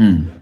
Hmm.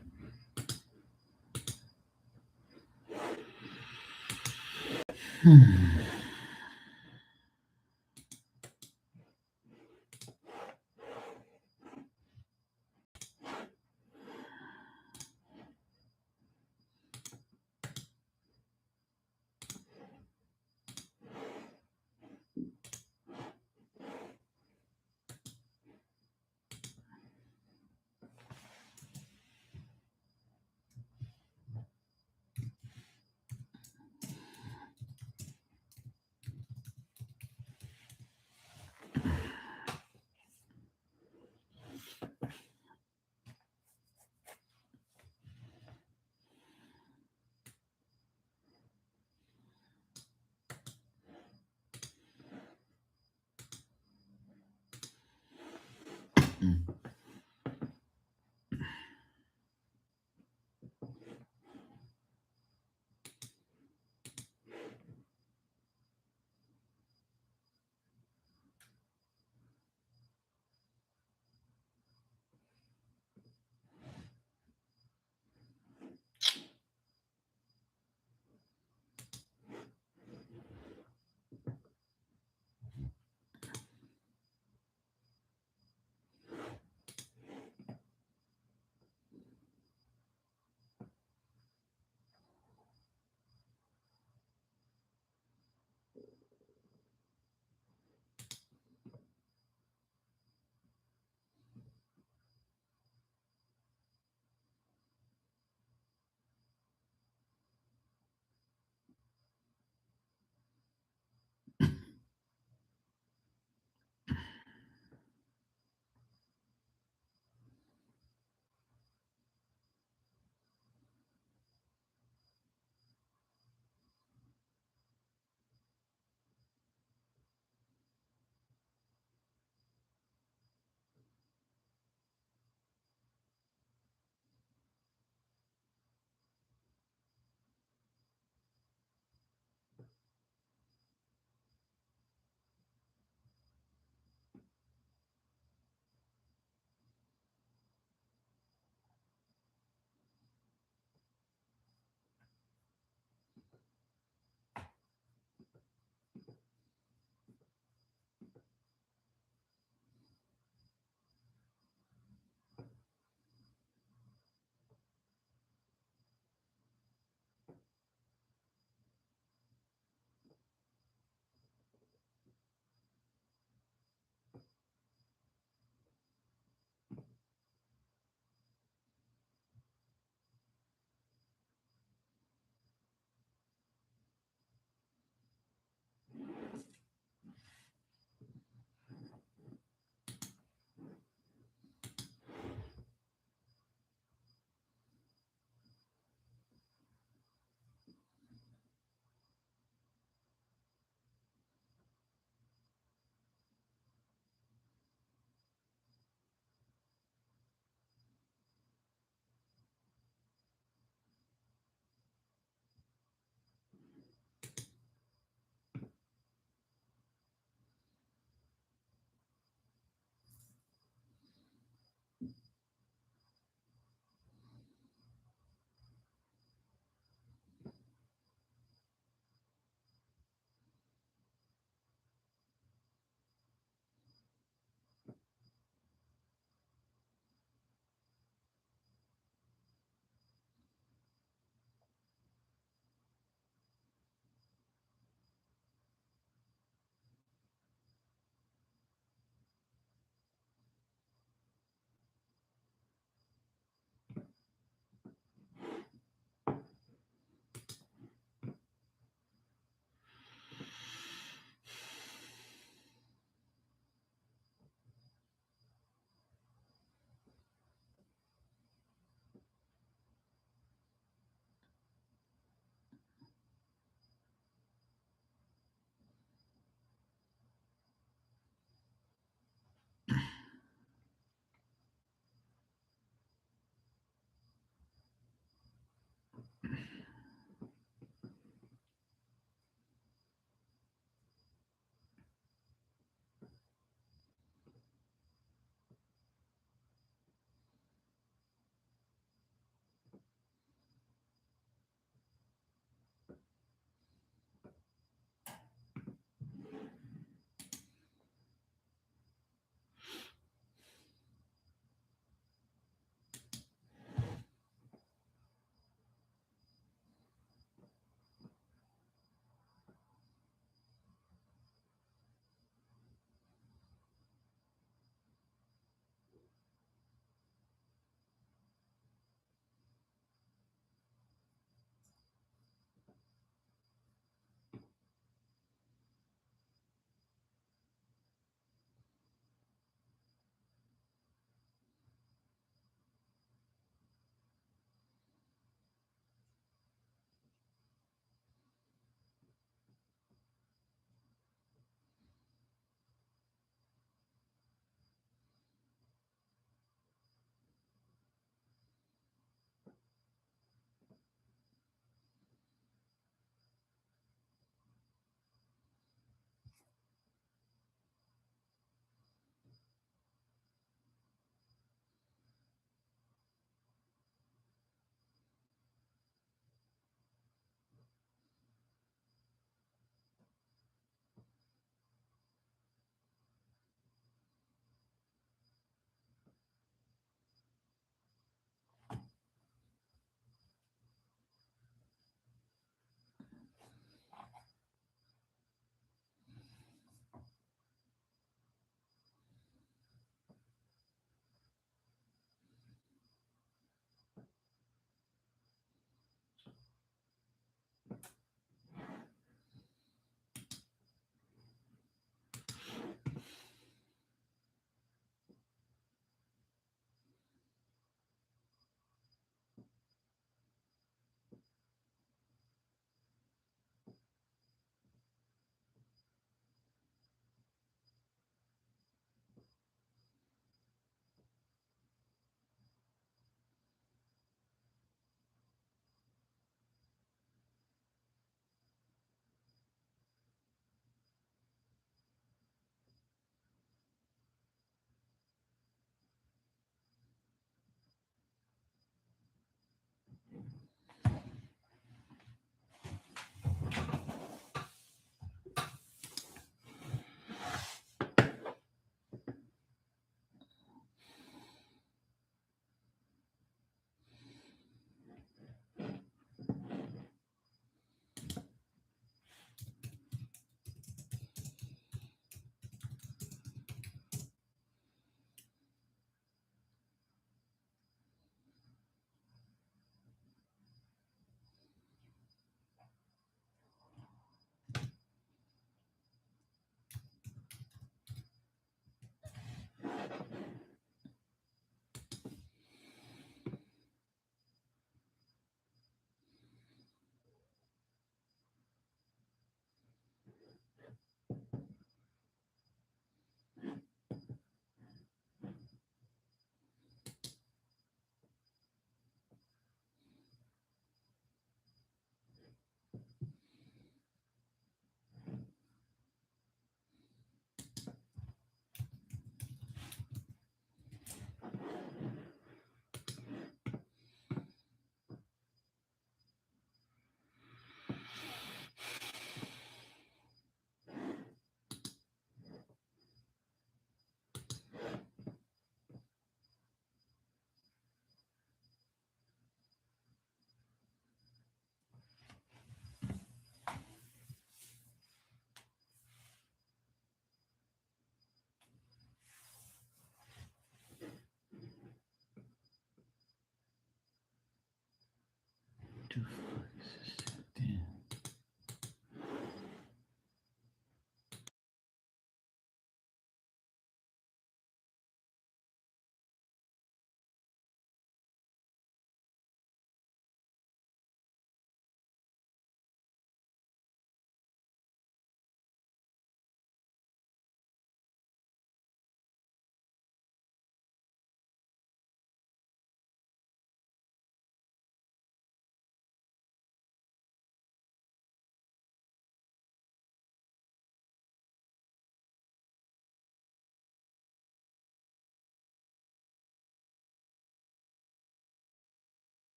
the fuck is this? Damn.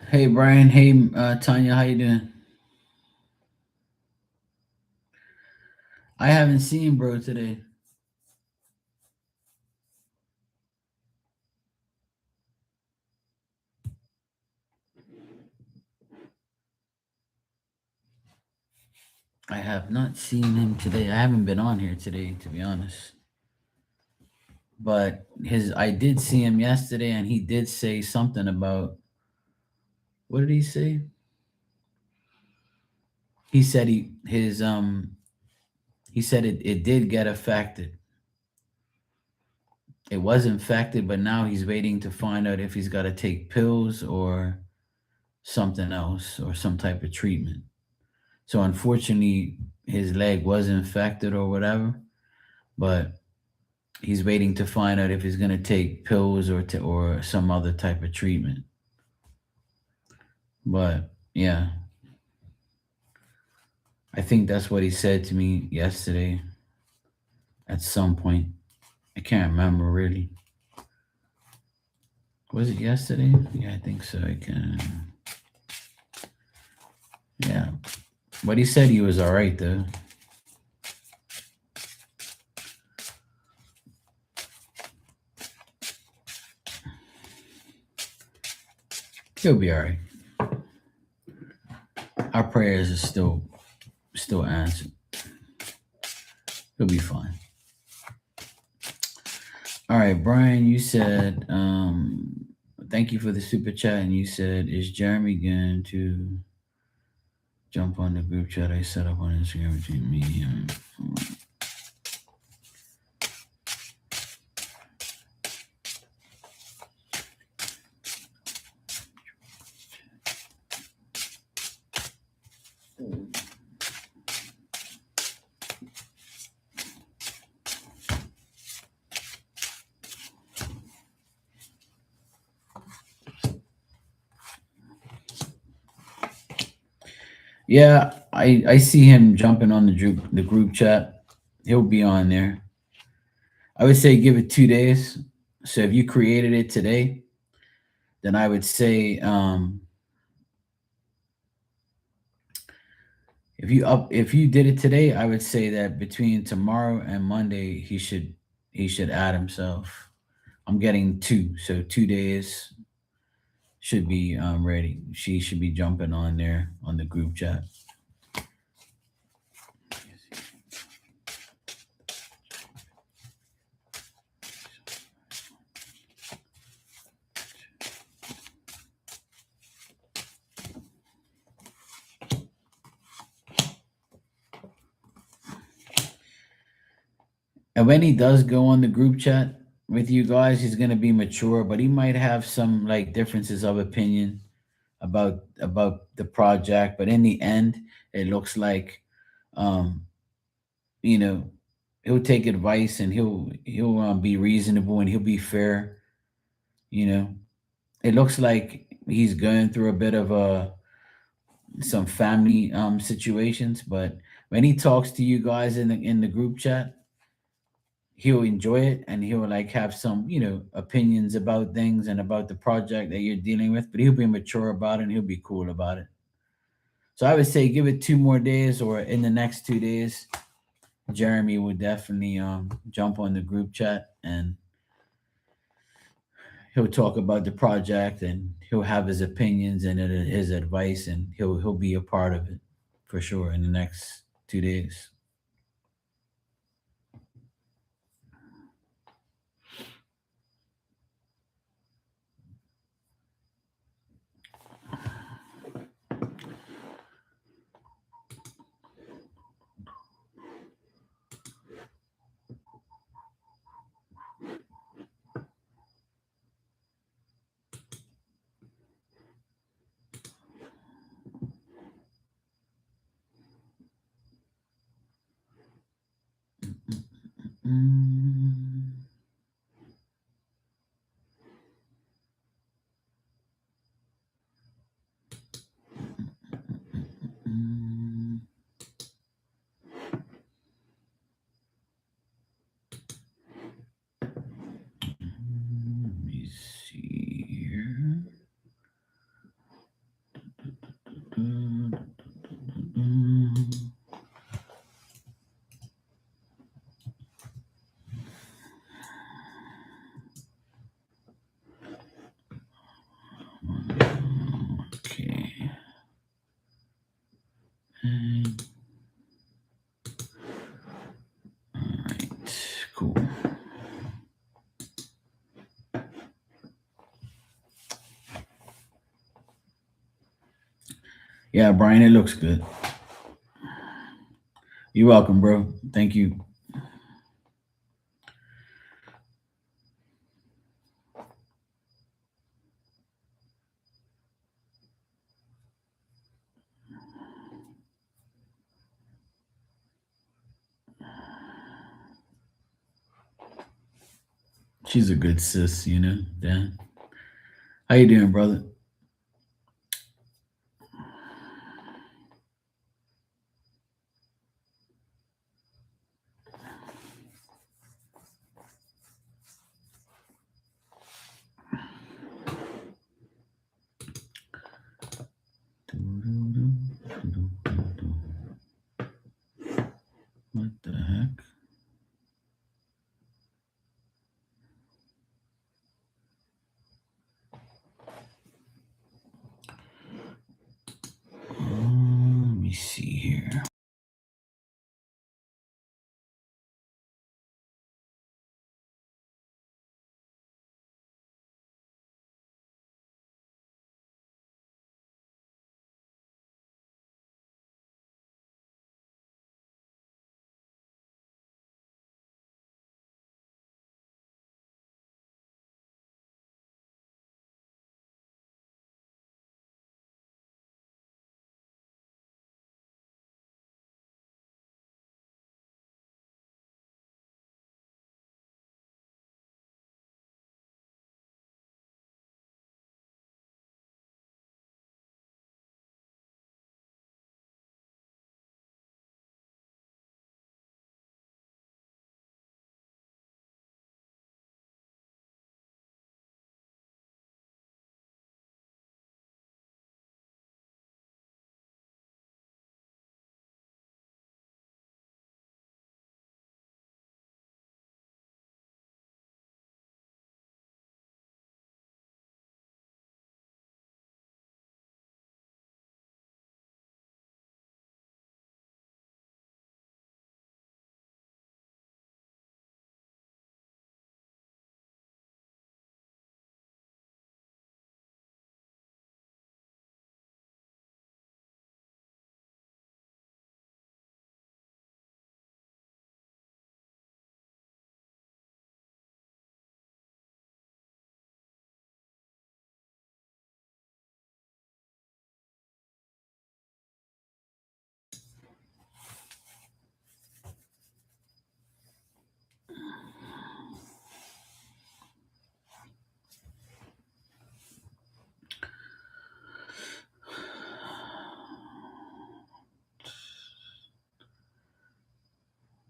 Hey Brian, hey Tanya, how you doing? I haven't seen bro today. I have not seen him today. I haven't been on here today, to be honest. But I did see him yesterday, and he did say something about, what did he say? He said he said it did get affected. It was infected, but now he's waiting to find out if he's got to take pills or something else or some type of treatment. So unfortunately, his leg was infected or whatever, but he's waiting to find out if he's going to take pills or some other type of treatment. But yeah, I think that's what he said to me yesterday at some point. I can't remember really. Was it yesterday? Yeah, I think so. I can. Yeah. But he said he was all right though. He'll be all right. All our prayers are still answered. He'll be fine. All right, Brian, you said thank you for the super chat, and you said, is Jeremy going to jump on the group chat I set up on Instagram between me and him? Yeah, I see him jumping on the group chat. He'll be on there. I would say give it 2 days. So if you created it today, then I would say if you did it today, I would say that between tomorrow and Monday he should add himself. I'm getting two, so 2 days should be ready. She should be jumping on there on the group chat. And when he does go on the group chat with you guys, he's gonna be mature, but he might have some like differences of opinion about the project. But in the end, it looks like um, you know, he'll take advice and he'll be reasonable and he'll be fair. You know, it looks like he's going through a bit of some family situations, but when he talks to you guys in the group chat, he'll enjoy it and he'll like have some opinions about things and about the project that you're dealing with, but he'll be mature about it and he'll be cool about it. So I would say give it 2 more days, or in the next 2 days Jeremy would definitely jump on the group chat and he'll talk about the project and he'll have his opinions and his advice, and he'll be a part of it for sure in the next 2 days. Mm, mm, Let me see here. Mm, Okay. And, all right. Cool. Yeah, Brian, it looks good. You're welcome, bro. Thank you. She's a good sis, Dan. How you doing, brother? What the heck?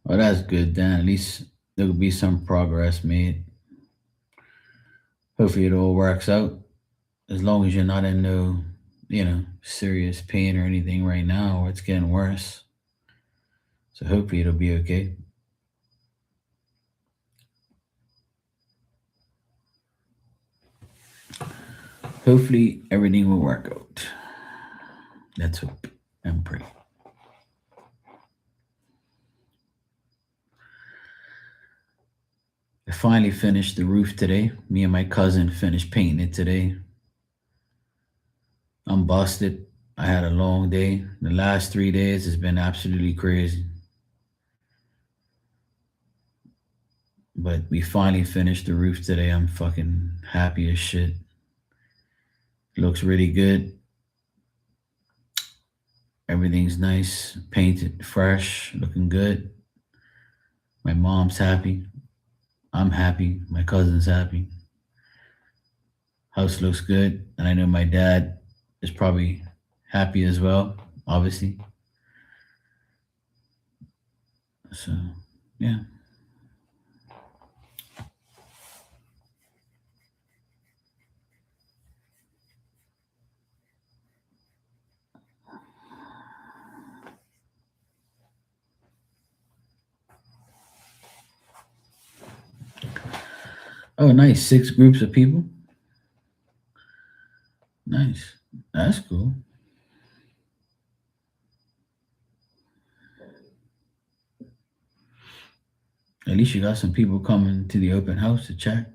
Well, that's good then. At least there will be some progress made. Hopefully it all works out. As long as you're not in no, serious pain or anything right now, or it's getting worse. So hopefully it'll be okay. Hopefully everything will work out. Let's hope and pray. I finally finished the roof today. Me and my cousin finished painting it today. I'm busted. I had a long day. The last 3 days has been absolutely crazy. But we finally finished the roof today. I'm fucking happy as shit. Looks really good. Everything's nice, painted, fresh, looking good. My mom's happy. I'm happy. My cousin's happy. House looks good. And I know my dad is probably happy as well, obviously. So, yeah. Oh, nice. 6 groups of people. Nice. That's cool. At least you got some people coming to the open house to check.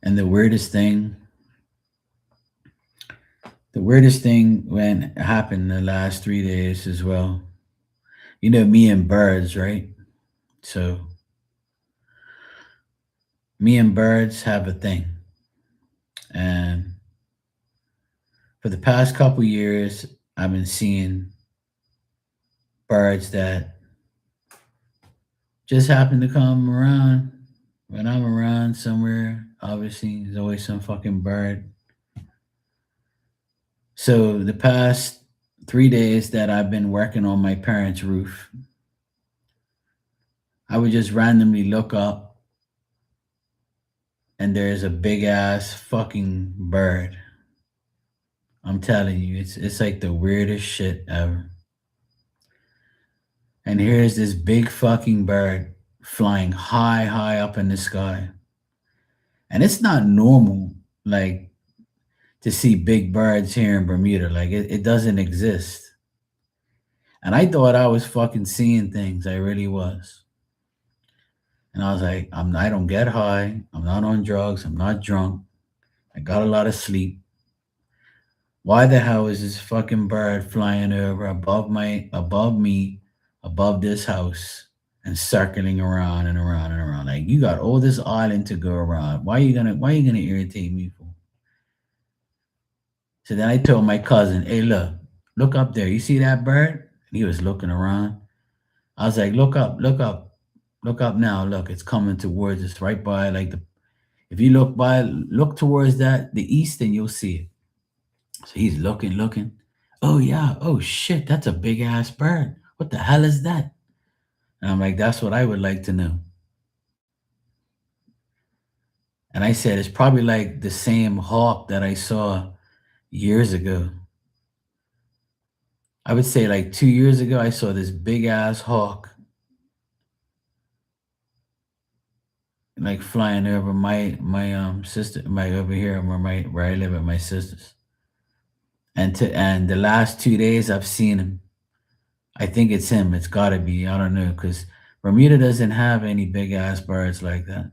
And the weirdest thing when it happened the last 3 days as well. You know me and birds, right? So me and birds have a thing. And for the past couple years, I've been seeing birds that just happen to come around when I'm around somewhere. Obviously, there's always some fucking bird. So the past 3 days that I've been working on my parents' roof, I would just randomly look up and there's a big ass fucking bird. I'm telling you, it's like the weirdest shit ever. And here's this big fucking bird flying high, high up in the sky. And it's not normal, like, to see big birds here in Bermuda. Like, it doesn't exist. And I thought I was fucking seeing things. I really was. And I was like, I don't get high. I'm not on drugs. I'm not drunk. I got a lot of sleep. Why the hell is this fucking bird flying over above me, above this house, and circling around and around and around? Like, you got all this island to go around. Why are you gonna irritate me for? So then I told my cousin, hey, look up there. You see that bird? And he was looking around. I was like, look up now. Look, it's coming towards us right by like the if you look towards the east, and you'll see it. So he's looking. Oh yeah, oh shit, that's a big ass bird. What the hell is that? And I'm like, that's what I would like to know. And I said, it's probably like the same hawk that I saw years ago. I would say like 2 years ago, I saw this big ass hawk like flying over my sister, my over here where I live with my sisters. And the last 2 days I've seen him. I think it's him. It's gotta be. I don't know, because Bermuda doesn't have any big ass birds like that.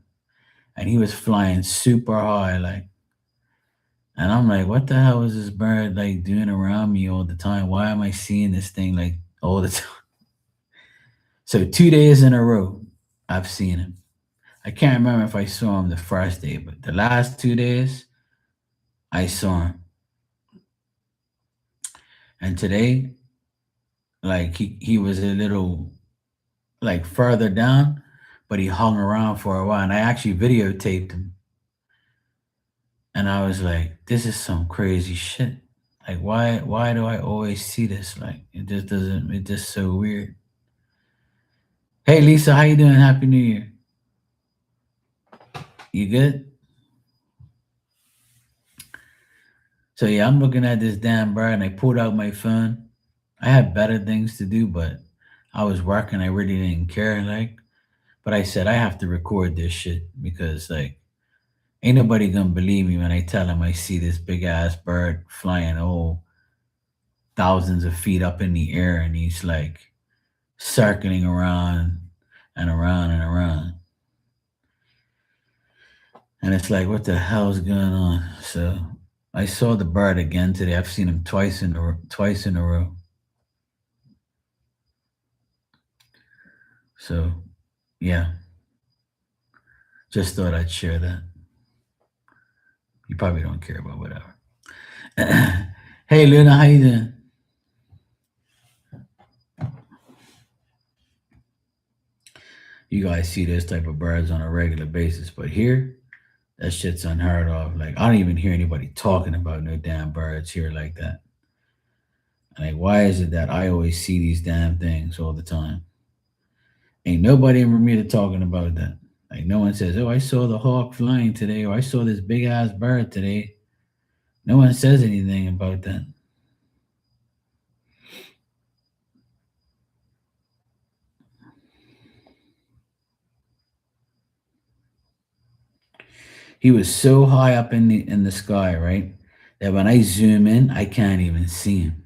And he was flying super high, like, and I'm like, what the hell is this bird like doing around me all the time? Why am I seeing this thing like all the time? So 2 days in a row, I've seen him. I can't remember if I saw him the first day, but the last 2 days, I saw him. And today, like he was a little like further down, but he hung around for a while, and I actually videotaped him. And I was like, this is some crazy shit. Like, why do I always see this? Like, it just doesn't. It's just so weird. Hey, Lisa, how you doing? Happy New Year. You good? So yeah, I'm looking at this damn bird, and I pulled out my phone. I had better things to do, but I was working. I really didn't care. Like, but I said I have to record this shit because like ain't nobody gonna believe me when I tell them I see this big ass bird flying thousands of feet up in the air, and he's like circling around and around and around. And it's like, what the hell's going on? So I saw the bird again today. I've seen him twice in a row. So yeah, just thought I'd share that. You probably don't care about whatever. Hey Luna, how you doing? You guys see this type of birds on a regular basis, but here, that shit's unheard of. Like I don't even hear anybody talking about no damn birds here like that. Like, why is it that I always see these damn things all the time? Ain't nobody in Bermuda talking about that. Like, no one says, "Oh, I saw the hawk flying today," or "I saw this big ass bird today." No one says anything about that. He was so high up in the sky, right, that when I zoom in, I can't even see him.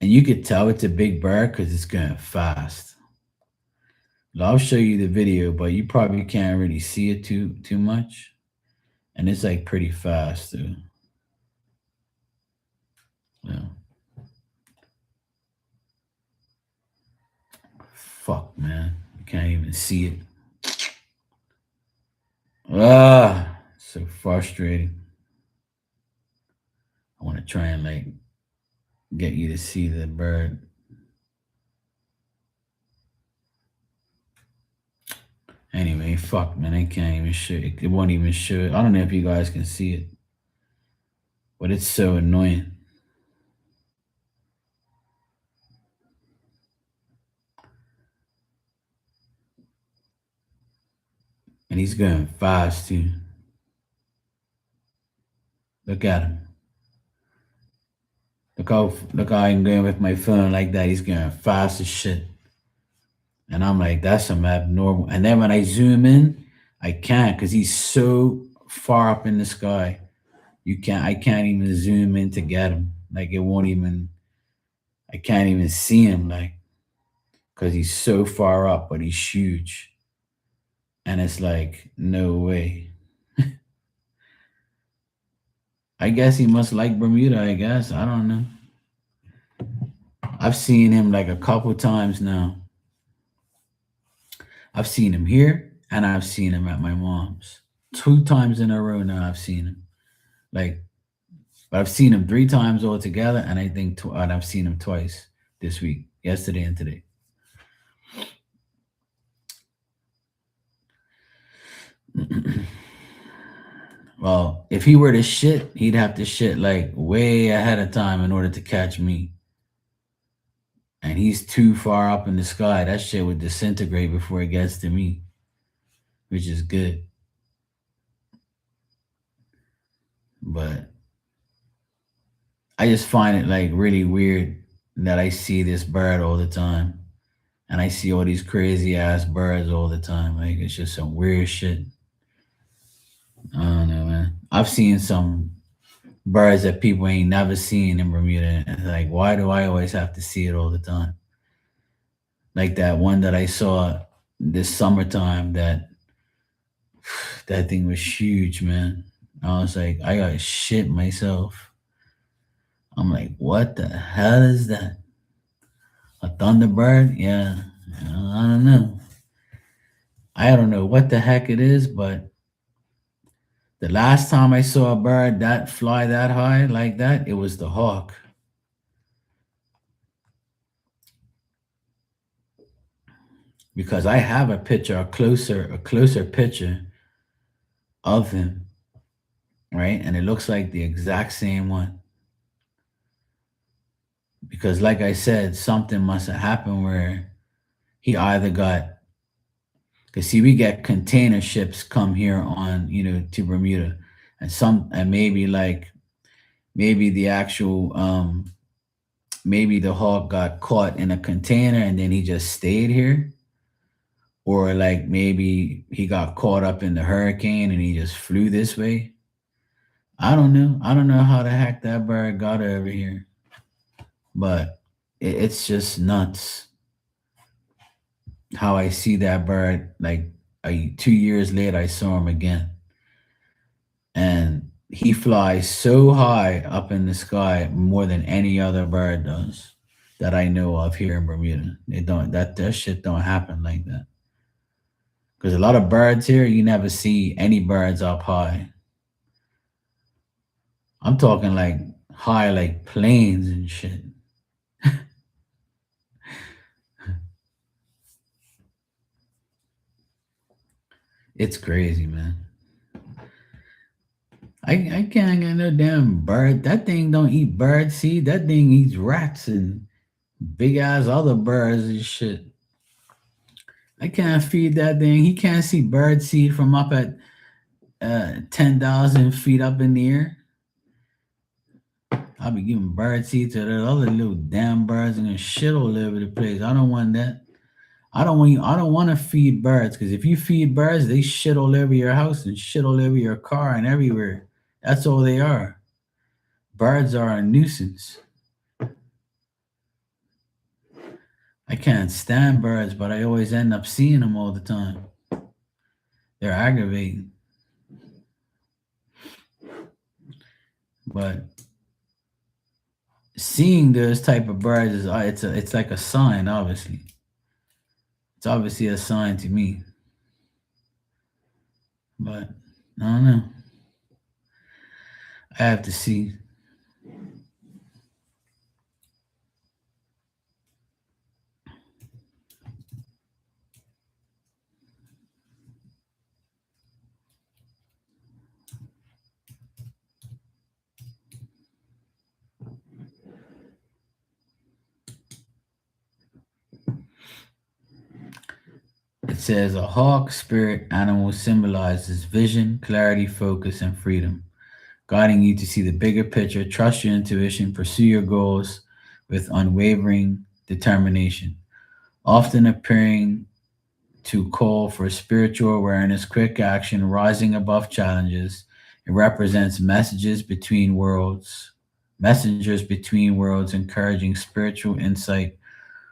And you could tell it's a big bird because it's going fast. I'll show you the video, but you probably can't really see it too much. And it's like pretty fast too. Yeah. Fuck, man. You can't even see it. So frustrating. I want to try and like get you to see the bird. Anyway, fuck, man. I can't even show it. It won't even show it. I don't know if you guys can see it, but it's so annoying. And he's going fast too. Look at him. Look how I'm going with my phone like that. He's going fast as shit. And I'm like, that's some abnormal. And then when I zoom in, I can't because he's so far up in the sky. I can't even zoom in to get him. Like it won't even I can't even see him like because he's so far up, but he's huge. And it's like, no way. I guess he must like Bermuda, I guess. I don't know. I've seen him like a couple times now. I've seen him here and I've seen him at my mom's. 2 times in a row now I've seen him. Like, but I've seen him 3 times altogether, and I think and I've seen him twice this week, yesterday and today. Well, if he were to shit, he'd have to shit like way ahead of time in order to catch me. And he's too far up in the sky. That shit would disintegrate before it gets to me, which is good. But I just find it like really weird that I see this bird all the time. And I see all these crazy ass birds all the time. Like it's just some weird shit. I don't know, man. I've seen some birds that people ain't never seen in Bermuda. And like, why do I always have to see it all the time? Like that one that I saw this summertime that thing was huge, man. I was like, I got shit myself. I'm like, what the hell is that? A thunderbird? Yeah. I don't know. I don't know what the heck it is, but the last time I saw a bird that fly that high like that, it was the hawk. because I have a picture, a closer picture of him, right? And it looks like the exact same one. Because, like I said, something must have happened where he either got, because see, we get container ships come here on, to Bermuda, and maybe like maybe the actual maybe the hawk got caught in a container and then he just stayed here, or like maybe he got caught up in the hurricane and he just flew this way. I don't know how the heck that bird got over here, but it's just nuts how I see that bird. Like 2 years later, I saw him again, and he flies so high up in the sky more than any other bird does that I know of here in Bermuda. They don't that shit don't happen like that. Because a lot of birds here, you never see any birds up high. I'm talking like high, like planes and shit. It's crazy, man. I can't get no damn bird. That thing don't eat bird seed. That thing eats rats and big ass other birds and shit. I can't feed that thing. He can't see bird seed from up at 10,000 feet up in the air. I'll be giving bird seed to the other little damn birds and then shit all over the place. I don't want that. I don't want to feed birds, because if you feed birds, they shit all over your house and shit all over your car and everywhere. That's all they are. Birds are a nuisance. I can't stand birds, but I always end up seeing them all the time. They're aggravating. But seeing those type of birds is it's like a sign. Obviously, it's obviously a sign to me. But I don't know. I have to see. It says a hawk spirit animal symbolizes vision, clarity, focus, and freedom, guiding you to see the bigger picture, trust your intuition, pursue your goals with unwavering determination, often appearing to call for spiritual awareness, quick action, rising above challenges. It represents messengers between worlds, encouraging spiritual insight,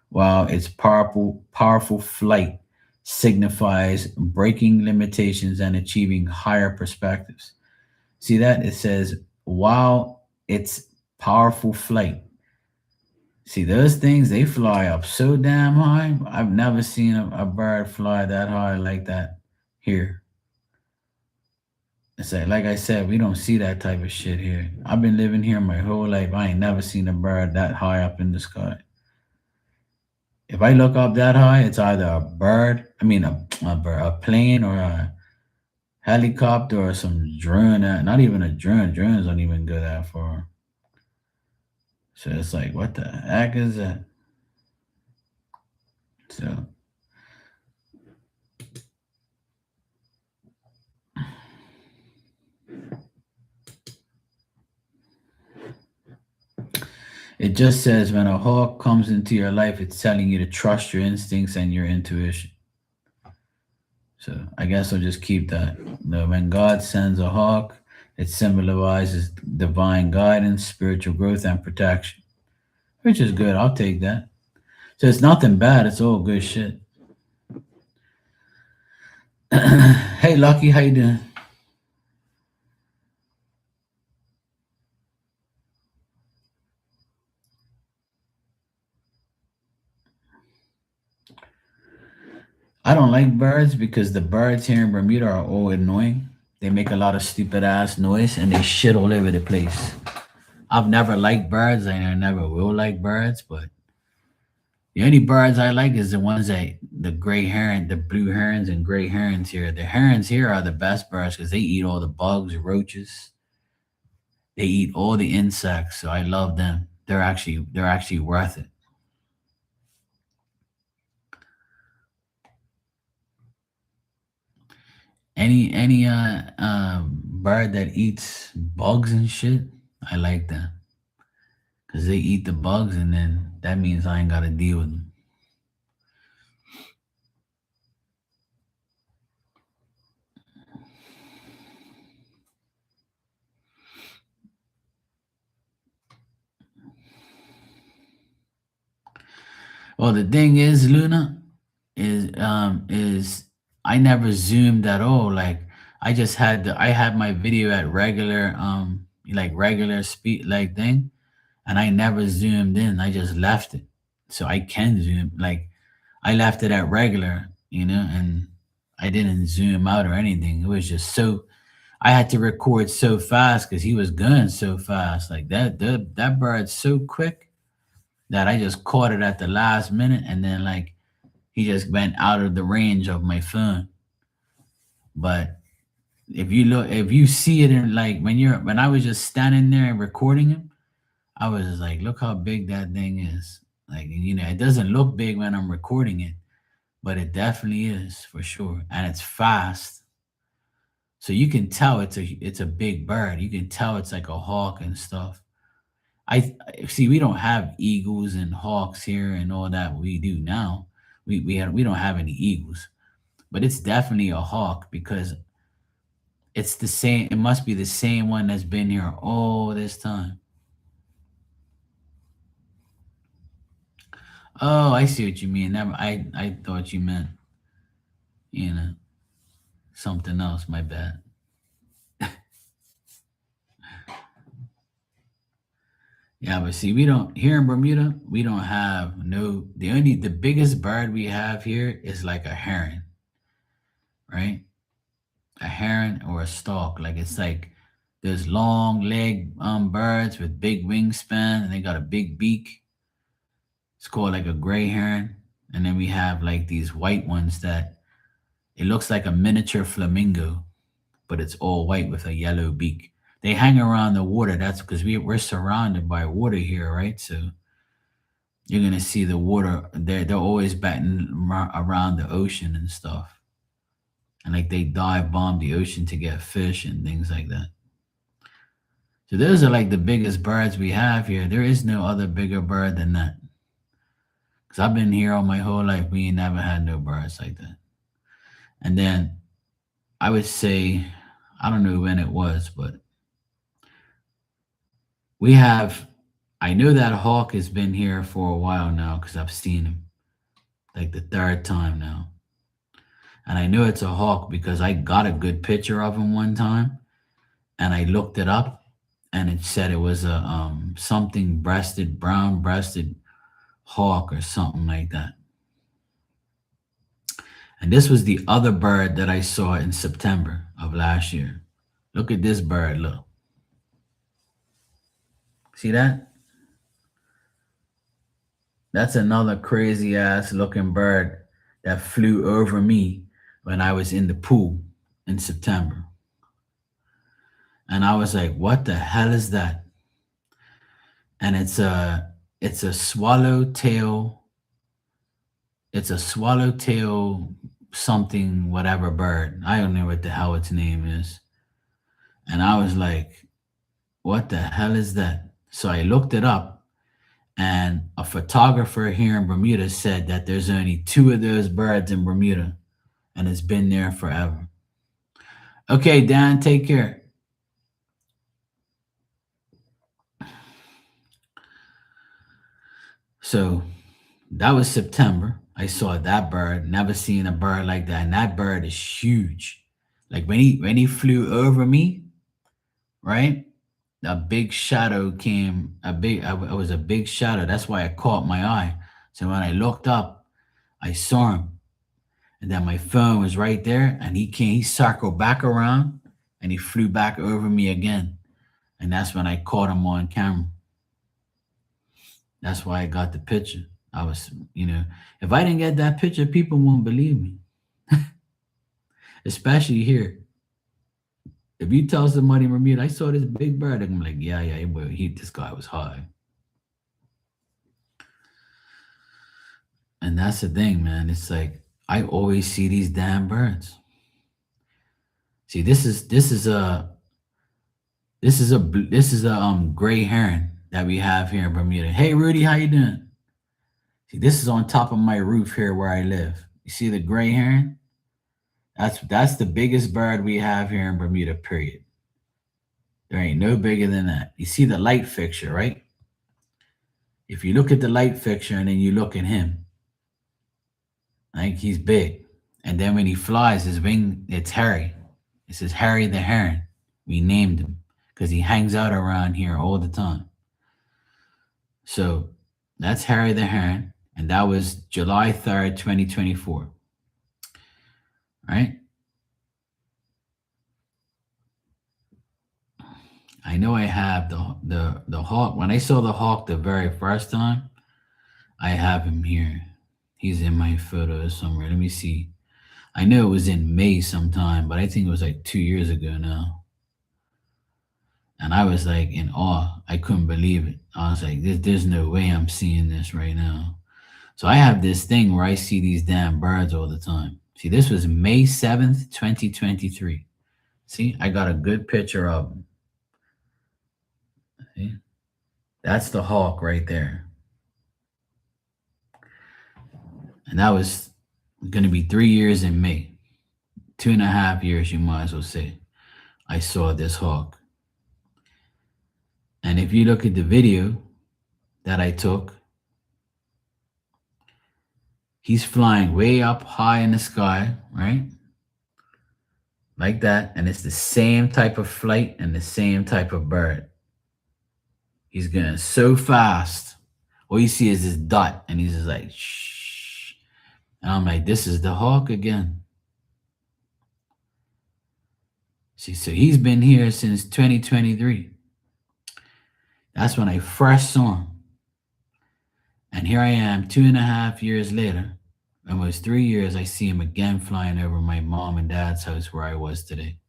while its powerful flight signifies breaking limitations and achieving higher perspectives. See that? It says, while its powerful flight. See, those things, they fly up so damn high. I've never seen a bird fly that high like that here. It's like I said, we don't see that type of shit here. I've been living here my whole life. I ain't never seen a bird that high up in the sky. If I look up that high, it's either a bird, I mean a bird, a plane, or a helicopter, or some drone. Not even a drone. Drones don't even go that far. So it's like, what the heck is that? So it just says when a hawk comes into your life, it's telling you to trust your instincts and your intuition. So I guess I'll just keep that. When God sends a hawk, it symbolizes divine guidance, spiritual growth, and protection, which is good. I'll take that. So it's nothing bad. It's all good shit. Hey, Lucky, how you doing? I don't like birds because the birds here in Bermuda are all annoying. They make a lot of stupid ass noise and they shit all over the place. I've never liked birds and I never will like birds, but The only birds I like is the ones that the gray heron, the blue herons and gray herons here. The herons here are the best birds because they eat all the bugs, roaches. They eat all the insects, so I love them. They're actually worth it. Any bird that eats bugs and shit, I like that because they eat the bugs, and then that means I ain't gotta deal with them. Well, the thing is, Luna, is I never zoomed at all. Like I had my video at regular like regular speed like thing, and I never zoomed in. I just left it. So I can zoom, like I left it at regular, and I didn't zoom out or anything. It was just so I had to record so fast because he was going so fast. Like that bird's so quick that I just caught it at the last minute, and then like he just went out of the range of my phone. But if you see it in like when I was just standing there and recording him, I was just like, look how big that thing is. Like, it doesn't look big when I'm recording it, but it definitely is for sure. And it's fast. So you can tell it's a big bird. You can tell it's like a hawk and stuff. I see we don't have eagles and hawks here and all that we do now. We don't have any eagles, but it's definitely a hawk because it's the same. It must be the same one that's been here all this time. Oh, I see what you mean. Never, I thought you meant, you know, something else. My bad. Yeah, but see, we don't here in Bermuda. We don't have no. The biggest bird we have here is like a heron, right? A heron or a stork. Like it's like there's long leg birds with big wingspan, and they got a big beak. It's called like a gray heron, and then we have like these white ones that it looks like a miniature flamingo, but it's all white with a yellow beak. They hang around the water. That's because we're surrounded by water here, right? So you're gonna see the water. They're always batting around the ocean and stuff, and like they dive bomb the ocean to get fish and things like that. So those are like the biggest birds we have here. There is no other bigger bird than that. Cause I've been here all my whole life. We ain't never had no birds like that. And then I would say, I don't know when it was, but we have. I know that hawk has been here for a while now because I've seen him like the third time now. And I know it's a hawk because I got a good picture of him one time and I looked it up and it said it was a something breasted, brown breasted hawk or something like that. And this was the other bird that I saw in September of last year. Look at this bird, look. See that? That's another crazy ass looking bird that flew over me when I was in the pool in September. And I was like, what the hell is that? And it's a swallowtail, it's a swallowtail something whatever bird. I don't know what the hell its name is. And I was like, what the hell is that? So I looked it up, and a photographer here in Bermuda said that there's only two of those birds in Bermuda, and it's been there forever. Okay, Dan, take care. So that was September. I saw that bird. Never seen a bird like that, and that bird is huge. Like when he flew over me, right? A big shadow came. It was a big shadow. That's why it caught my eye. So when I looked up, I saw him, and then my phone was right there, and he came. He circled back around, and he flew back over me again, and that's when I caught him on camera. That's why I got the picture. I was, if I didn't get that picture, people won't believe me, especially here. If you tell somebody in Bermuda, I saw this big bird, I'm like, yeah, yeah, this guy was high. And that's the thing, man. It's like I always see these damn birds. See, this is a gray heron that we have here in Bermuda. Hey, Rudy, how you doing? See, this is on top of my roof here where I live. You see the gray heron? That's the biggest bird we have here in Bermuda. Period. There ain't no bigger than that. You see the light fixture, right? If you look at the light fixture and then you look at him, like he's big. And then when he flies, his wing, it's Harry. It says Harry the Heron. We named him because he hangs out around here all the time. So that's Harry the Heron. And that was July 3rd, 2024. Right? I know I have the hawk. When I saw the hawk the very first time, I have him here. He's in my photos somewhere. Let me see. I know it was in May sometime, but I think it was like 2 years ago now. And I was like in awe. I couldn't believe it. I was like, there's no way I'm seeing this right now. So I have this thing where I see these damn birds all the time. See, this was May 7th, 2023. See, I got a good picture of them. See? That's the hawk right there. And that was going to be 3 years in May. 2.5 years, you might as well say. I saw this hawk. And if you look at the video that I took, he's flying way up high in the sky, right? Like that. And it's the same type of flight and the same type of bird. He's going so fast. All you see is this dot, and he's just like, shh. And I'm like, this is the hawk again. See, so he's been here since 2023. That's when I first saw him. And here I am 2.5 years later, almost 3 years, I see him again flying over my mom and dad's house where I was today.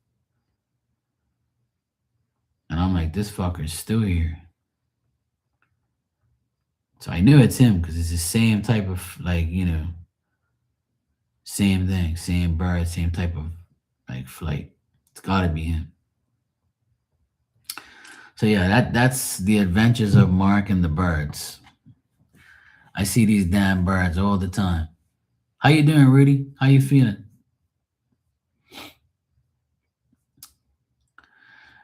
And I'm like, this fucker's still here. So I knew it's him because it's the same type of, like, same thing, same bird, same type of, like, flight. It's got to be him. So yeah, that's the adventures of Mark and the birds. I see these damn birds all the time. How you doing, Rudy? How you feeling?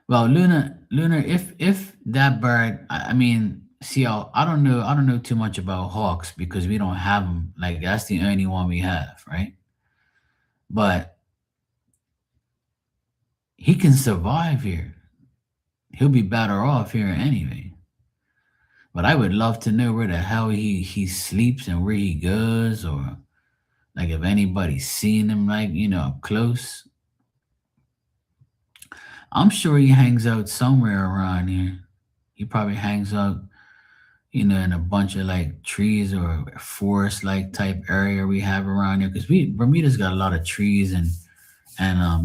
Well, Luna, if that bird, I mean, see, I don't know too much about hawks because we don't have them. Like that's the only one we have, right? But he can survive here. He'll be better off here anyway. But I would love to know where the hell he sleeps and where he goes, or like if anybody's seen him, like up close. I'm sure he hangs out somewhere around here. He probably hangs out, in a bunch of like trees or forest like type area we have around here. Because Bermuda's got a lot of trees and uh,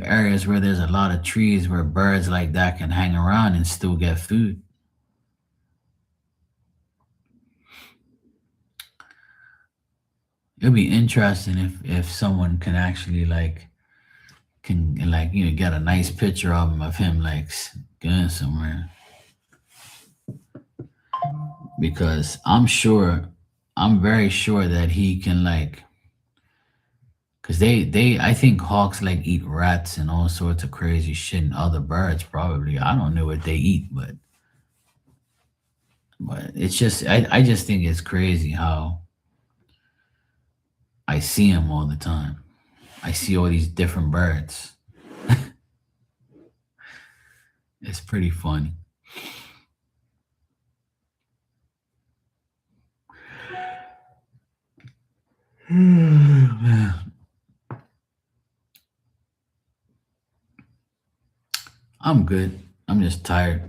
areas where there's a lot of trees where birds like that can hang around and still get food. It'll be interesting if someone can actually get a nice picture of him like going somewhere, because I'm very sure that he can because I think hawks like eat rats and all sorts of crazy shit, and other birds probably. I don't know what they eat, but it's just I just think it's crazy how I see him all the time. I see all these different birds. It's pretty funny. I'm good. I'm just tired.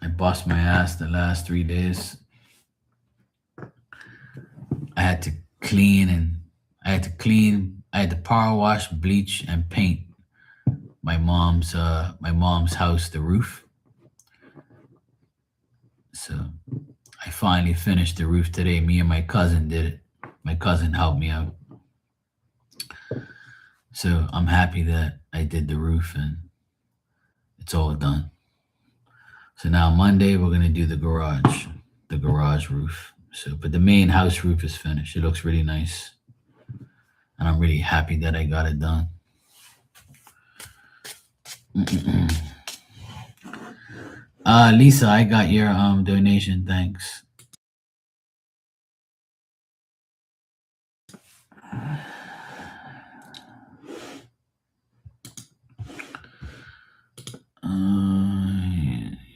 I bust my ass the last 3 days. I had to clean and I had to power wash, bleach, and paint my mom's house, the roof. So I finally finished the roof today. Me and my cousin did it. My cousin helped me out. So I'm happy that I did the roof and it's all done. So now Monday we're gonna do the garage roof. So, but the main house roof is finished. It looks really nice, and I'm really happy that I got it done. Lisa, I got your donation. Thanks.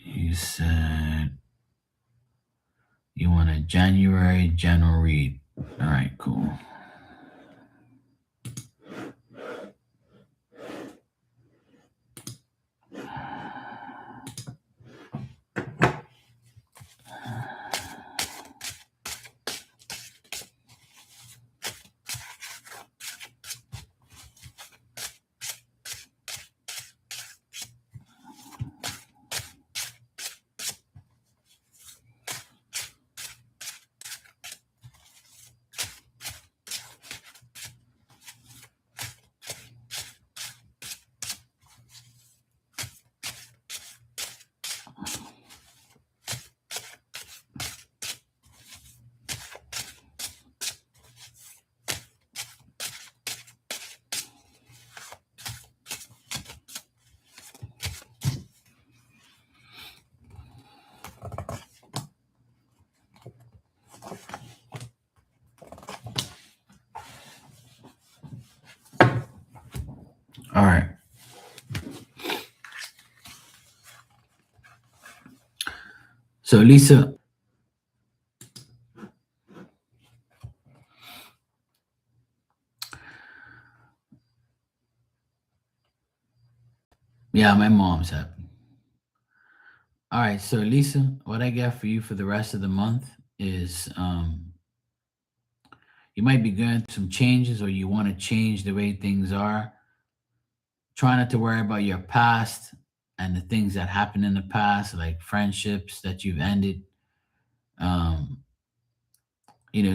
You said you want a January general read. All right, cool. All right. So Lisa, yeah, my mom's happy. All right, so Lisa, what I got for you for the rest of the month is you might be going through some changes or you want to change the way things are. Try not to worry about your past and the things that happened in the past, like friendships that you've ended. Um,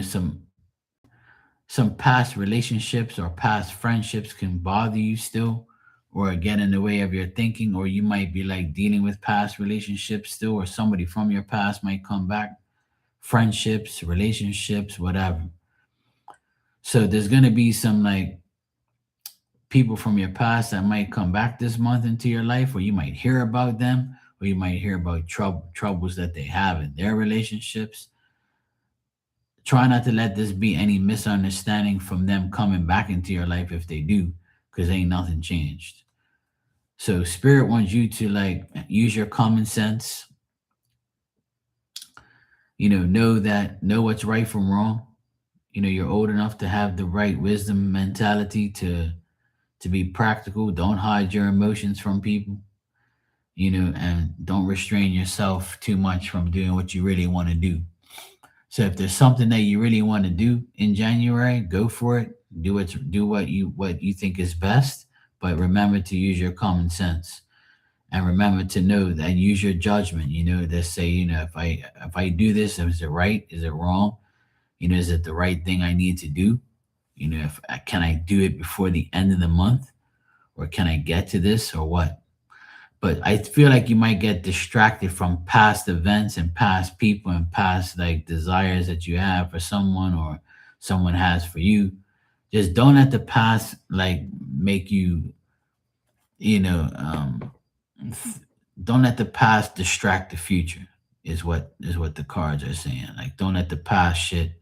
some past relationships or past friendships can bother you still or get in the way of your thinking, or you might be like dealing with past relationships still, or somebody from your past might come back, friendships, relationships, whatever. So there's going to be some like people from your past that might come back this month into your life, or you might hear about them, or you might hear about troubles that they have in their relationships. Try not to let this be any misunderstanding from them coming back into your life if they do, because ain't nothing changed. So spirit wants you to like use your common sense, know what's right from wrong. You're old enough to have the right wisdom mentality to be practical. Don't hide your emotions from people, and don't restrain yourself too much from doing what you really want to do. So if there's something that you really want to do in January, go for it. Do what you think is best, but remember to use your common sense and remember to know that use your judgment. They say, if I do this, is it right? Is it wrong? Is it the right thing I need to do? If can I do it before the end of the month, or can I get to this, or what? But I feel like you might get distracted from past events and past people and past like desires that you have for someone or someone has for you. Just don't let the past like make you, you know, f- don't let the past distract the future. Is what the cards are saying. Like, don't let the past shit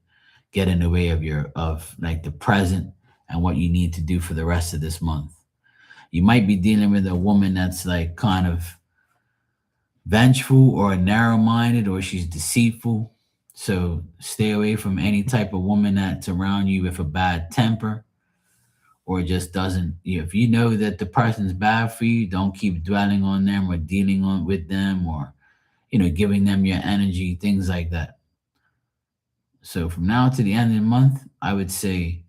get in the way of like the present and what you need to do for the rest of this month. You might be dealing with a woman that's like kind of vengeful or narrow minded, or she's deceitful. So stay away from any type of woman that's around you with a bad temper or just doesn't. If you know that the person's bad for you, don't keep dwelling on them or dealing on with them, or giving them your energy, things like that. So from now to the end of the month, I would say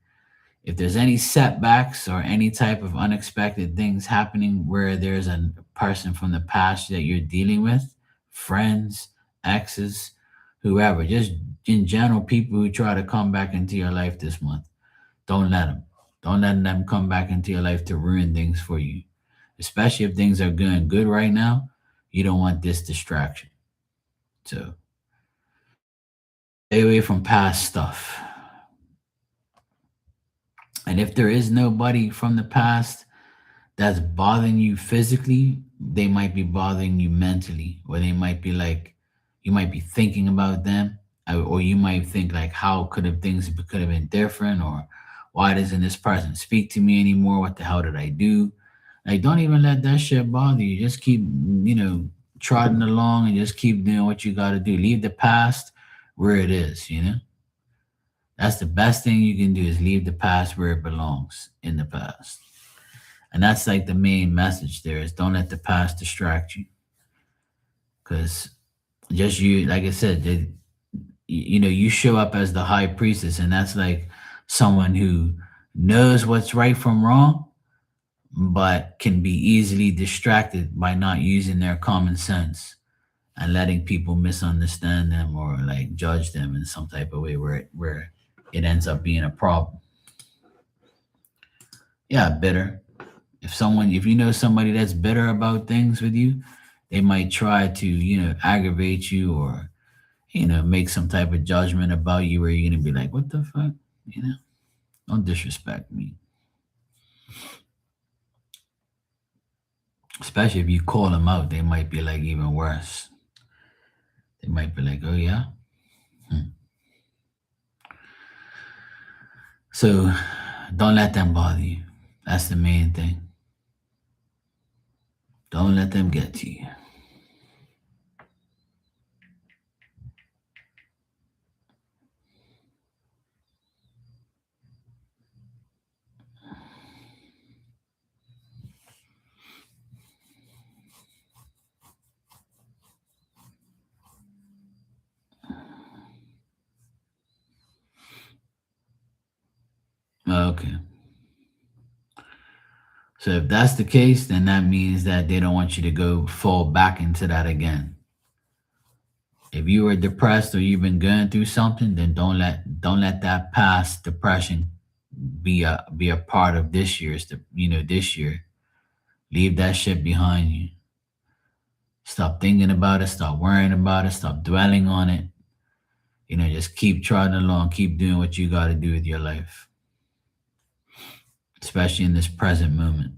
if there's any setbacks or any type of unexpected things happening where there's a person from the past that you're dealing with, friends, exes, whoever, just in general, people who try to come back into your life this month, don't let them. Don't let them come back into your life to ruin things for you. Especially if things are going good right now, you don't want this distraction. So stay away from past stuff. And if there is nobody from the past that's bothering you physically, they might be bothering you mentally, or they might be like, you might be thinking about them, or you might think like, how could have things could have been different, or why doesn't this person speak to me anymore? What the hell did I do? Like, don't even let that shit bother you. Just keep, trotting along and just keep doing what you got to do. Leave the past where it is. That's the best thing you can do is leave the past where it belongs in the past. And that's like the main message there is don't let the past distract you. Because just you, like I said, you show up as the high priestess, and that's like someone who knows what's right from wrong, but can be easily distracted by not using their common sense and letting people misunderstand them or like judge them in some type of way where it ends up being a problem. Yeah, bitter. If you know somebody that's bitter about things with you, they might try to, aggravate you or, make some type of judgment about you where you're gonna be like, what the fuck? You know, don't disrespect me. Especially if you call them out, they might be like even worse. They might be like, oh yeah. Hmm. So don't let them bother you. That's the main thing. Don't let them get to you. Okay. So if that's the case, then that means that they don't want you to go fall back into that again. If you were depressed or you've been going through something, then don't let that past depression be a part of this year. Leave that shit behind you. Stop thinking about it, stop worrying about it, stop dwelling on it. Just keep trotting along, keep doing what you gotta do with your life, especially in this present moment.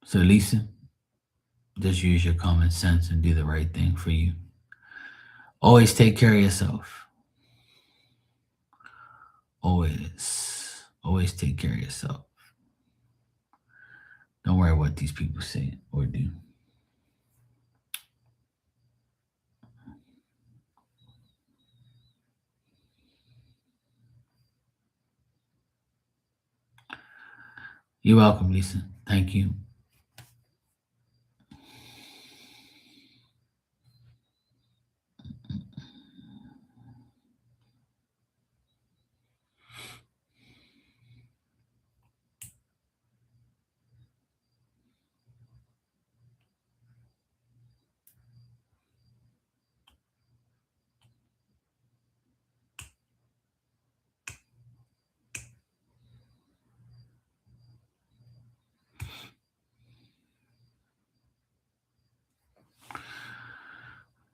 So Lisa, just use your common sense and do the right thing for you. Always take care of yourself. Always. Always take care of yourself. Don't worry what these people say or do. You're welcome, Lisa. Thank you.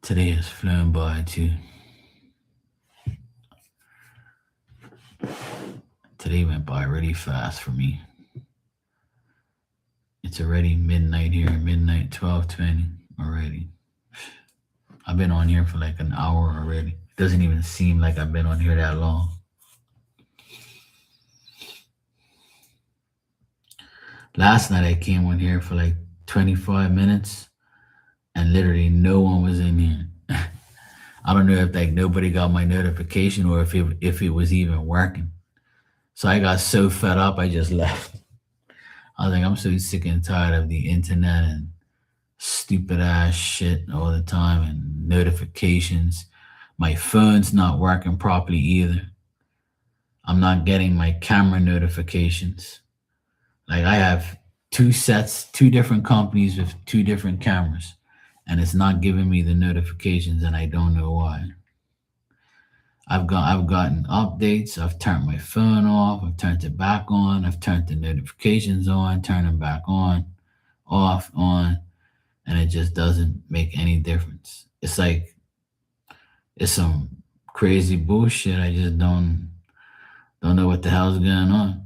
Today has flown by too. Today went by really fast for me. It's already midnight here, midnight 12:20 already. I've been on here for like an hour already. It doesn't even seem like I've been on here that long. Last night I came on here for like 25 minutes and literally no one was in here. I don't know if like nobody got my notification or if it was even working. So I got so fed up, I just left. I was like, I'm so sick and tired of the internet and stupid ass shit all the time and notifications. My phone's not working properly either. I'm not getting my camera notifications. Like I have two sets, two different companies with two different cameras, and it's not giving me the notifications, and I don't know why. I've gotten updates. I've turned my phone off. I've turned it back on. I've turned the notifications on, turn them back on, off, on, and it just doesn't make any difference. It's like it's some crazy bullshit. I just don't know what the hell's going on.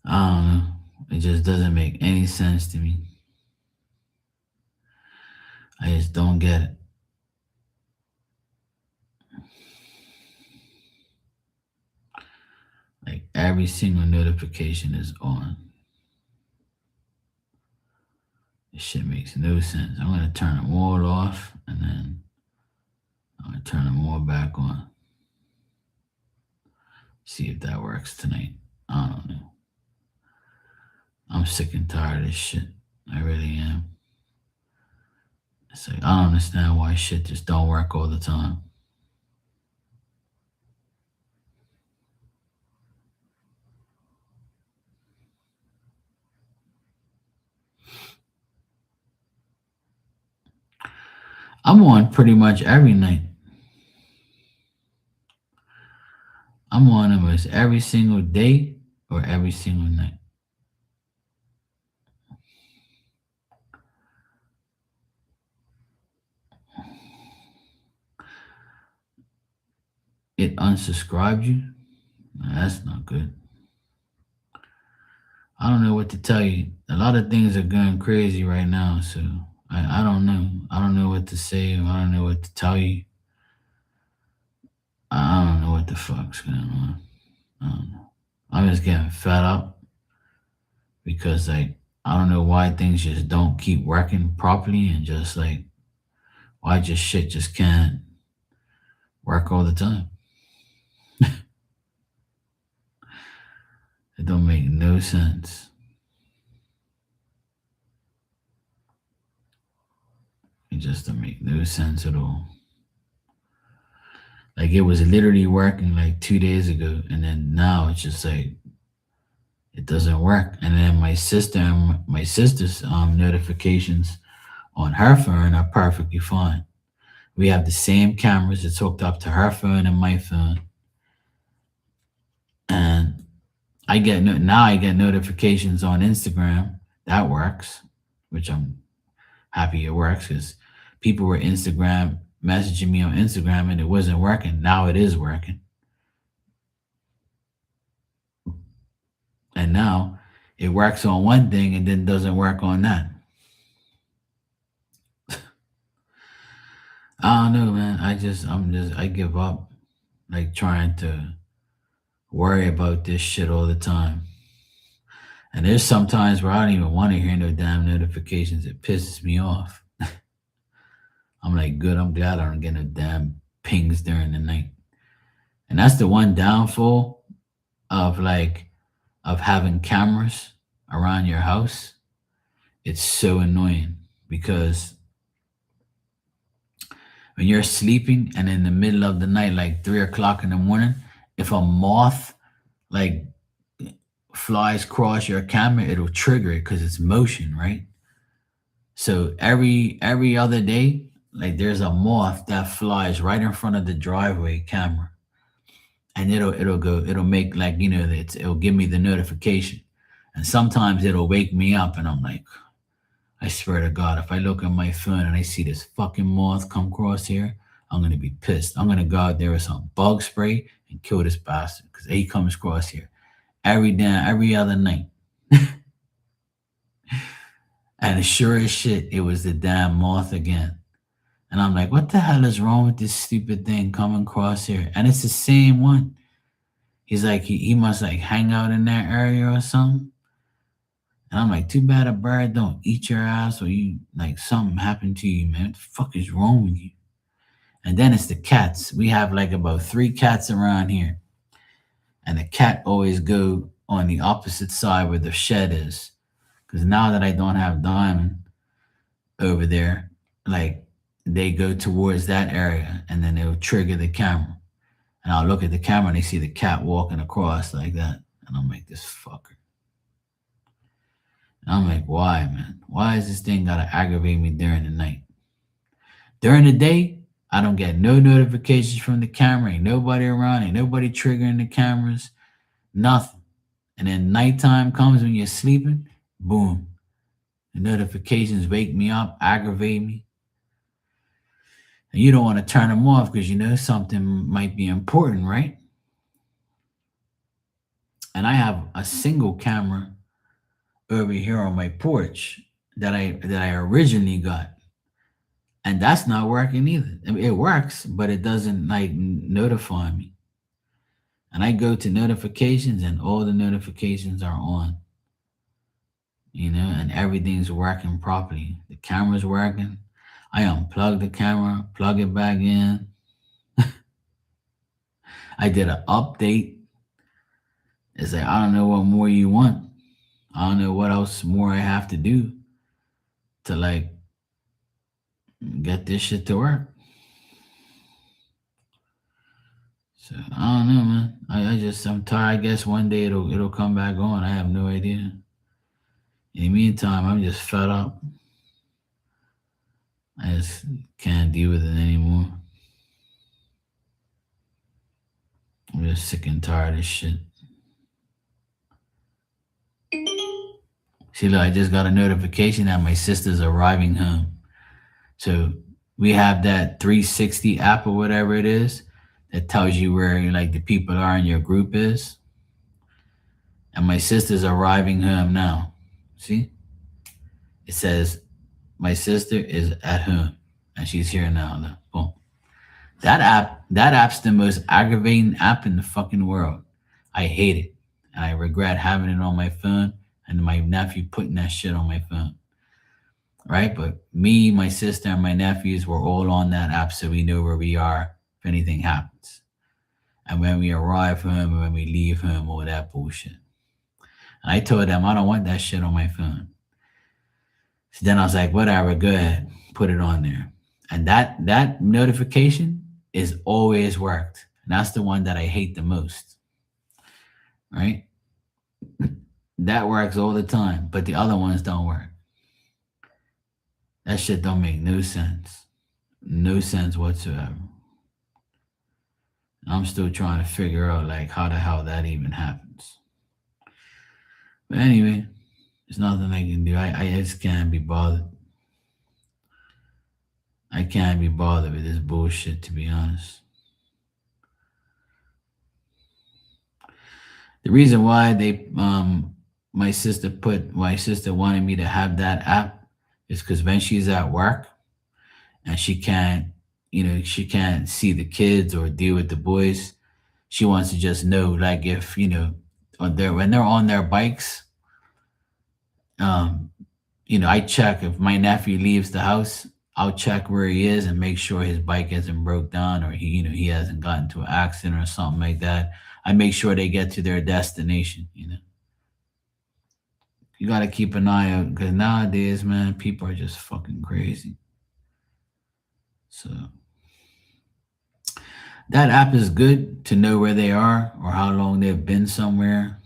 I don't know. It just doesn't make any sense to me. I just don't get it. Like every single notification is on. This shit makes no sense. I'm gonna turn them all off and then I'm gonna turn them all back on. See if that works tonight. I don't know. I'm sick and tired of this shit. I really am. It's like I don't understand why shit just don't work all the time. I'm on pretty much every night. I'm on almost every single day or every single night. It unsubscribed you? That's not good. I don't know what to tell you. A lot of things are going crazy right now, so I don't know. I don't know what to say. I don't know what to tell you. I don't know what the fuck's going on. I don't know. I'm just getting fed up because like I don't know why things just don't keep working properly and just like why just shit just can't work all the time. It don't make no sense. It just don't make no sense at all. Like it was literally working like 2 days ago, and then now it's just like it doesn't work. And then my sister's notifications on her phone are perfectly fine. We have the same cameras. It's hooked up to her phone and my phone, and now I get notifications on Instagram. That works, which I'm happy it works because people were Instagram messaging me on Instagram and it wasn't working. Now it is working. And now it works on one thing and then doesn't work on that. I don't know, man. I give up like trying to worry about this shit all the time. And there's sometimes where I don't even want to hear no damn notifications. It pisses me off. I'm like, good, I'm glad I don't get no damn pings during the night. And that's the one downfall of of having cameras around your house. It's so annoying because when you're sleeping and in the middle of the night, like 3 o'clock in the morning, if a moth like flies across your camera, it'll trigger it because it's motion, right? So every other day, like there's a moth that flies right in front of the driveway camera, and it'll make like it'll give me the notification, and sometimes it'll wake me up, and I'm like, I swear to God, if I look at my phone and I see this fucking moth come across here, I'm gonna be pissed. I'm gonna go out there with some bug spray and kill this bastard because he comes across here every other night. And sure as shit, it was the damn moth again. And I'm like, what the hell is wrong with this stupid thing coming across here? And it's the same one. He's like, he must like hang out in that area or something. And I'm like, too bad a bird don't eat your ass or you like something happened to you, man. What the fuck is wrong with you? And then it's the cats. We have like about 3 cats around here, and the cat always go on the opposite side where the shed is. Because now that I don't have Diamond over there, like they go towards that area, and then they'll trigger the camera, and I'll look at the camera and they see the cat walking across like that, and I'm like, this fucker. And I'm like, why, man? Why is this thing gotta aggravate me during the night? During the day, I don't get no notifications from the camera. Ain't nobody around. Ain't nobody triggering the cameras. Nothing. And then nighttime comes when you're sleeping. Boom. The notifications wake me up, aggravate me. And you don't want to turn them off because you know something might be important, right? And I have a single camera over here on my porch that I originally got, and that's not working either. I mean, it works, but it doesn't like notify me. And I go to notifications, and all the notifications are on, and everything's working properly. The camera's working. I unplug the camera, plug it back in. I did an update. It's like, I don't know what more you want. I don't know what else more I have to do to like get this shit to work. So I don't know, man. I'm tired. I guess one day it'll come back on. I have no idea. In the meantime, I'm just fed up. I just can't deal with it anymore. I'm just sick and tired of shit. See, look, I just got a notification that my sister's arriving home. So we have that 360 app or whatever it is that tells you where like the people are in your group is. And my sister's arriving home now. See? It says my sister is at home and she's here now. Look, boom. That app's the most aggravating app in the fucking world. I hate it. And I regret having it on my phone and my nephew putting that shit on my phone. Right? But me, my sister, and my nephews were all on that app so we know where we are if anything happens. And when we arrive home and when we leave home, all that bullshit. And I told them I don't want that shit on my phone. So then I was like, whatever, go ahead, put it on there. And that notification is always worked. And that's the one that I hate the most. Right? That works all the time, but the other ones don't work. That shit don't make no sense. No sense whatsoever. I'm still trying to figure out like how the hell that even happens. But anyway, there's nothing I can do. I just can't be bothered. I can't be bothered with this bullshit, to be honest. The reason why my sister wanted me to have that app is because when she's at work and she can't see the kids or deal with the boys, she wants to just know, like, if when they're on their bikes, um, I check if my nephew leaves the house. I'll check where he is and make sure his bike hasn't broke down or he hasn't gotten to an accident or something like that. I make sure they get to their destination. You got to keep an eye out because nowadays, man, people are just fucking crazy. So that app is good to know where they are or how long they've been somewhere,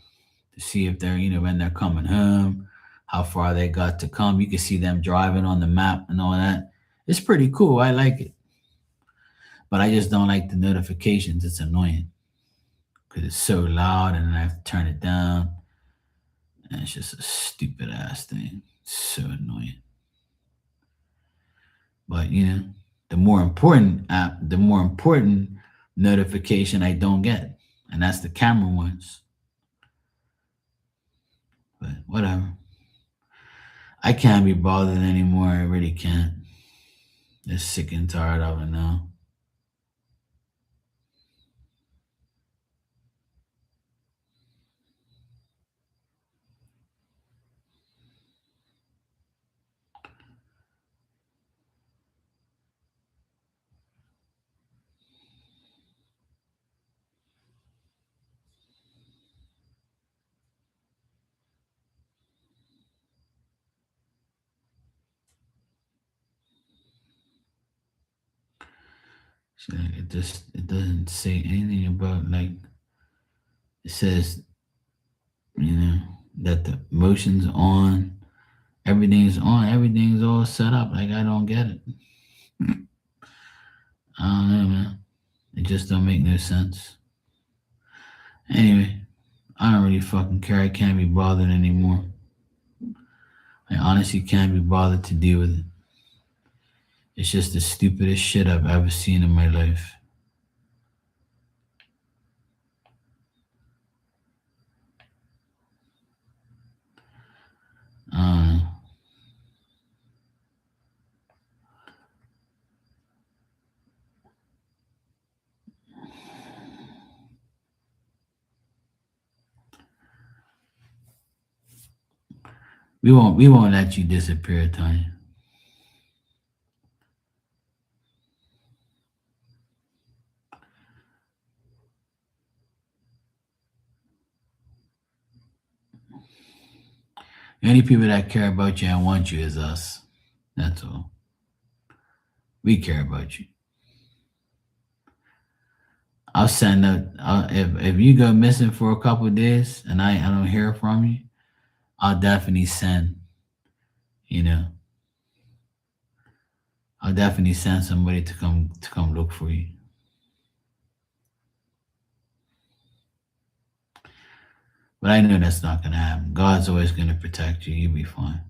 to see if they're, when they're coming home, how far they got to come. You can see them driving on the map and all that. It's pretty cool. I like it. But I just don't like the notifications. It's annoying because it's so loud and I have to turn it down. And it's just a stupid ass thing. It's so annoying. But the more important notification I don't get, and that's the camera ones. But whatever. I can't be bothered anymore. I really can't. Just sick and tired of it now. See, like, it doesn't say anything about like it says, that the motion's on, everything's all set up. Like I don't get it. I don't know, man. It just don't make no sense. Anyway, I don't really fucking care. I can't be bothered anymore. I honestly can't be bothered to deal with it. It's just the stupidest shit I've ever seen in my life. Uh, we won't let you disappear, Tanya. The only people that care about you and want you is us. That's all. We care about you. I'll send out if you go missing for a couple of days and I don't hear from you, I'll definitely send, you know, I'll definitely send somebody to come look for you. But I know that's not gonna happen. God's always gonna protect you. You'll be fine.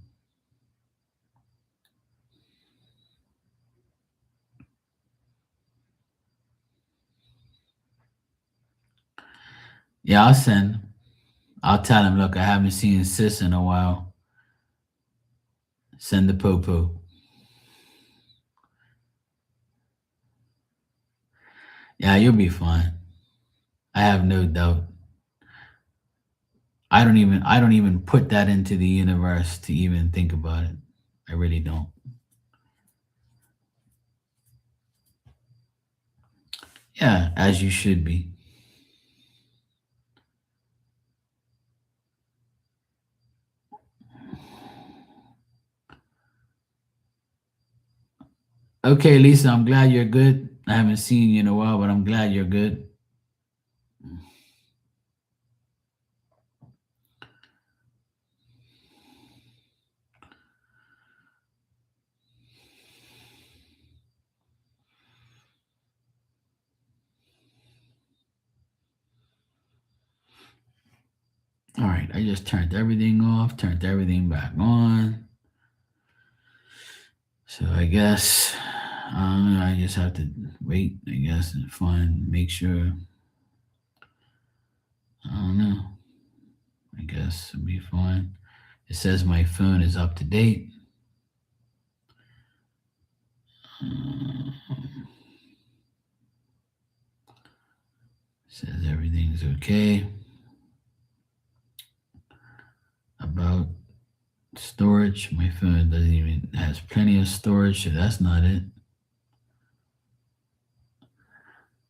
Yeah, I'll send. I'll tell him, look, I haven't seen sis in a while. Send the popo. Yeah, you'll be fine. I have no doubt. I don't even put that into the universe to even think about it. I really don't. Yeah, as you should be. Okay, Lisa, I'm glad you're good. I haven't seen you in a while, but I'm glad you're good. All right, I just turned everything off, turned everything back on. So I guess I just have to wait, I guess, and make sure. I don't know. I guess it'll be fine. It says my phone is up to date. Says everything's okay. About storage, my phone doesn't even has plenty of storage, so that's not it.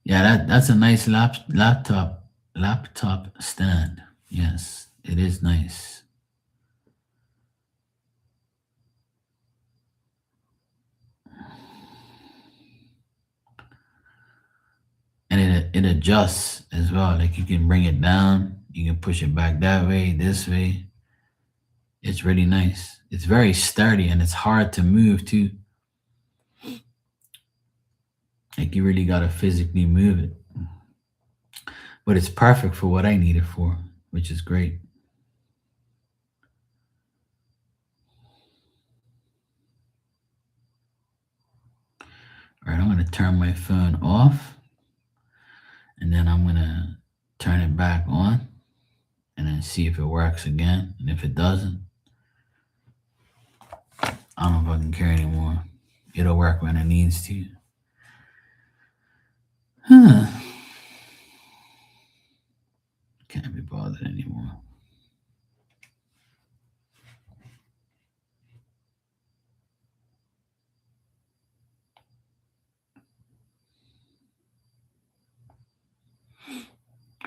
Yeah, that's a nice laptop stand. Yes, it is nice. And it adjusts as well. Like you can bring it down, you can push it back that way, this way. It's really nice. It's very sturdy and it's hard to move too. Like you really gotta physically move it. But it's perfect for what I need it for, which is great. All right, I'm gonna turn my phone off and then I'm gonna turn it back on and then see if it works again. And if it doesn't, I don't fucking care anymore. It'll work when it needs to. Huh. Can't be bothered anymore.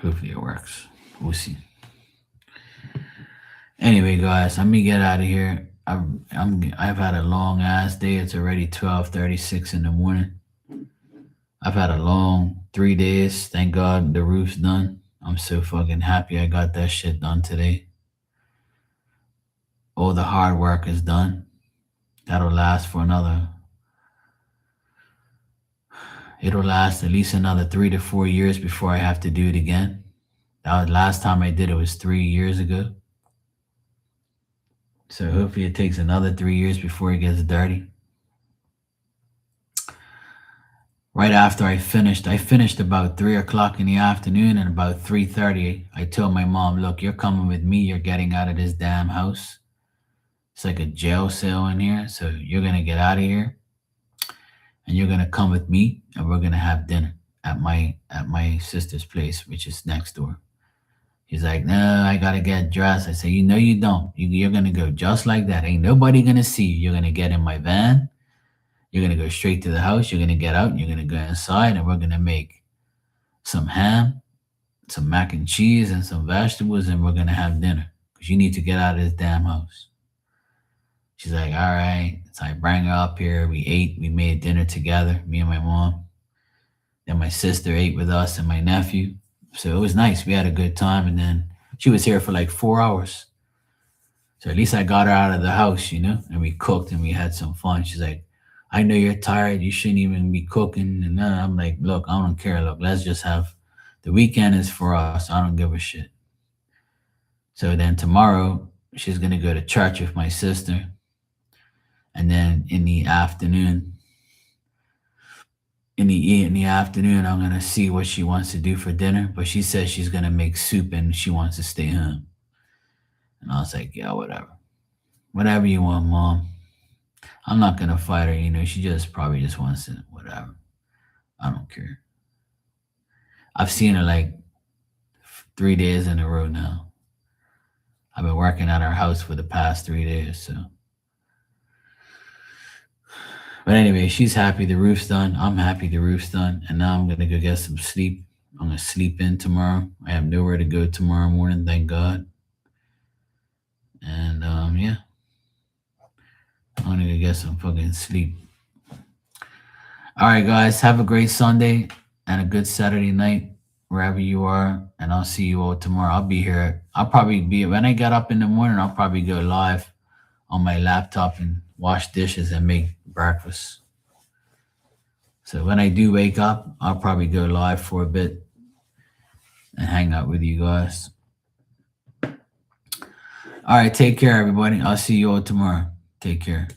Hopefully it works. We'll see. Anyway, guys, let me get out of here. I've had a long ass day. It's already 12:36 in the morning. I've had a long 3 days. Thank God the roof's done. I'm so fucking happy I got that shit done today. All the hard work is done. That'll last for another, it'll last at least another 3 to 4 years before I have to do it again. That was last time I did it was 3 years ago. So hopefully it takes another 3 years before it gets dirty. Right after I finished about 3 o'clock in the afternoon, and about 3:30, I told my mom, "Look, you're coming with me. You're getting out of this damn house. It's like a jail cell in here. So you're gonna get out of here, and you're gonna come with me, and we're gonna have dinner at my sister's place, which is next door." He's like, "No, I gotta get dressed." I say, "You know you don't. You're gonna go just like that. Ain't nobody gonna see you. You're gonna get in my van. You're gonna go straight to the house. You're gonna get out. And you're gonna go inside, and we're gonna make some ham, some mac and cheese, and some vegetables, and we're gonna have dinner. Because you need to get out of this damn house." She's like, "All right." So I bring her up here. We ate. We made dinner together, me and my mom. Then my sister ate with us and my nephew. So it was nice. We had a good time. And then she was here for like 4 hours. So at least I got her out of the house, and we cooked and we had some fun. She's like, "I know you're tired. You shouldn't even be cooking." And then I'm like, "Look, I don't care. Look, let's just have the weekend is for us. I don't give a shit." So then tomorrow, she's going to go to church with my sister. And then in the afternoon, I'm gonna see what she wants to do for dinner. But she says she's gonna make soup and she wants to stay home. And I was like, "Yeah, whatever you want, mom. I'm not gonna fight her. She just probably just wants to whatever. I don't care." I've seen her like 3 days in a row now. I've been working at our house for the past 3 days, so. But anyway, she's happy the roof's done. I'm happy the roof's done. And now I'm going to go get some sleep. I'm going to sleep in tomorrow. I have nowhere to go tomorrow morning, thank God. And yeah, I'm going to go get some fucking sleep. All right, guys, have a great Sunday and a good Saturday night wherever you are. And I'll see you all tomorrow. I'll be here. When I get up in the morning, I'll probably go live on my laptop and wash dishes and make breakfast. So when I do wake up, I'll probably go live for a bit and hang out with you guys. All right, take care, everybody. I'll see you all tomorrow. Take care.